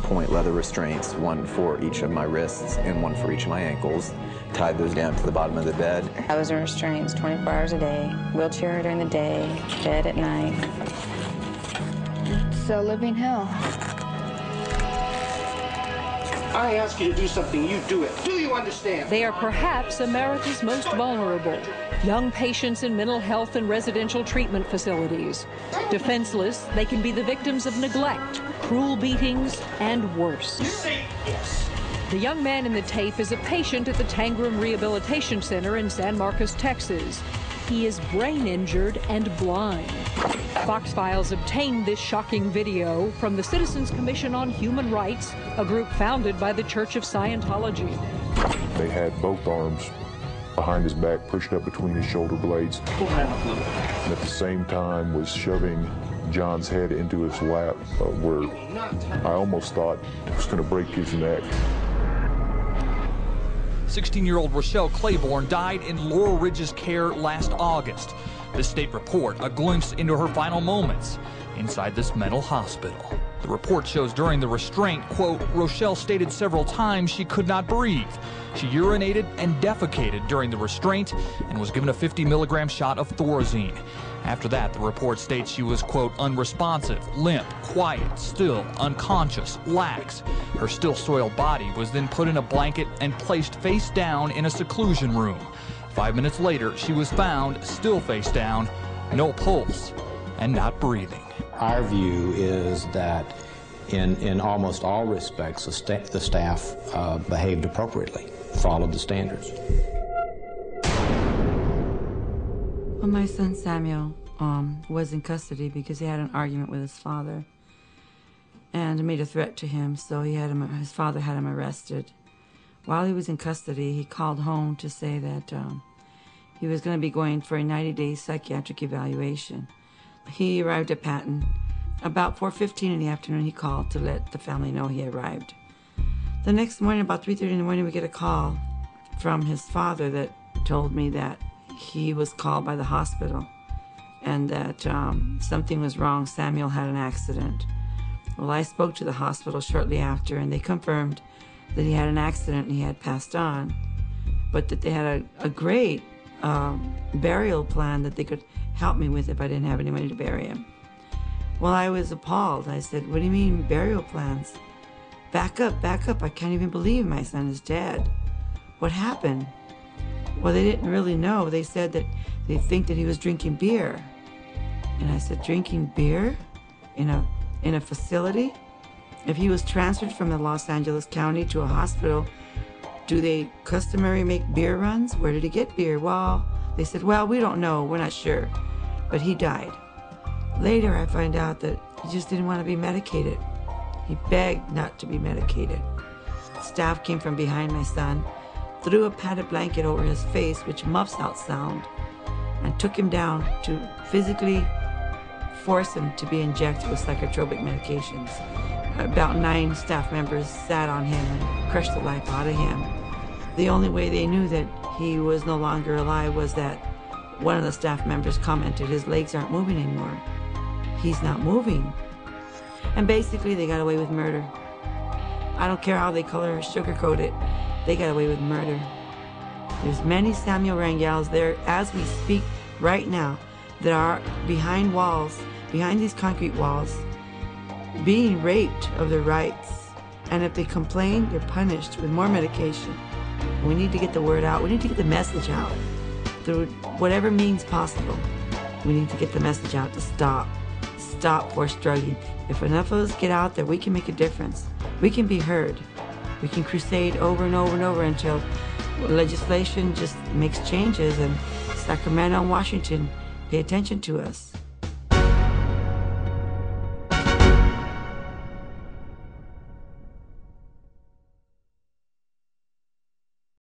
point leather restraints, one for each of my wrists and one for each of my ankles. Tied those down to the bottom of the bed. I was in restraints 24 hours a day, wheelchair during the day, bed at night. It's a living hell. I ask you to do something, you do it. Do you understand? They are perhaps America's most vulnerable. Young patients in mental health and residential treatment facilities. Defenseless, they can be the victims of neglect, cruel beatings, and worse. You say yes. The young man in the tape is a patient at the Tangram Rehabilitation Center in San Marcos, Texas. He is brain injured and blind. Fox Files obtained this shocking video from the Citizens Commission on Human Rights, a group founded by the Church of Scientology. They had both arms behind his back, pushed up between his shoulder blades. And at the same time was shoving John's head into his lap, where I almost thought it was going to break his neck. 16-year-old Rochelle Claiborne died in Laurel Ridge's care last August. The state report, a glimpse into her final moments inside this mental hospital. The report shows during the restraint, quote, Rochelle stated several times she could not breathe. She urinated and defecated during the restraint and was given a 50-milligram shot of Thorazine. After that, the report states she was, quote, unresponsive, limp, quiet, still, unconscious, lax. Her still-soiled body was then put in a blanket and placed face down in a seclusion room. 5 minutes later, she was found still face down, no pulse, and not breathing. Our view is that in almost all respects, the staff behaved appropriately, followed the standards. Well, my son Samuel was in custody because he had an argument with his father and made a threat to him, so his father had him arrested. While he was in custody, he called home to say that he was going to be going for a 90-day psychiatric evaluation. He arrived at Patton. About 4:15 in the afternoon, he called to let the family know he arrived. The next morning, about 3:30 in the morning, we get a call from his father that told me that he was called by the hospital and that something was wrong. Samuel had an accident. Well, I spoke to the hospital shortly after, and they confirmed that he had an accident and he had passed on, but that they had a great burial plan that they could help me with if I didn't have any money to bury him. Well, I was appalled. I said, what do you mean burial plans? Back up, I can't even believe my son is dead. What happened? Well, they didn't really know. They said that they think that he was drinking beer. And I said, drinking beer in a facility? If he was transferred from the Los Angeles County to a hospital, do they customary make beer runs? Where did he get beer? Well, they said, well, we don't know, we're not sure. But he died. Later, I find out that he just didn't want to be medicated. He begged not to be medicated. Staff came from behind my son, threw a padded blanket over his face, which muffs out sound, and took him down to physically force him to be injected with psychotropic medications. About 9 staff members sat on him and crushed the life out of him. The only way they knew that he was no longer alive was that one of the staff members commented, his legs aren't moving anymore. He's not moving. And basically they got away with murder. I don't care how they color or sugarcoat it, they got away with murder. There's many Samuel Rangels there as we speak right now that are behind walls, behind these concrete walls, being raped of their rights. And if they complain, they're punished with more medication. We need to get the word out. We need to get the message out through whatever means possible. We need to get the message out to stop forced drugging. If enough of us get out there, we can make a difference. We can be heard. We can crusade over and over and over until legislation just makes changes and Sacramento and Washington pay attention to us.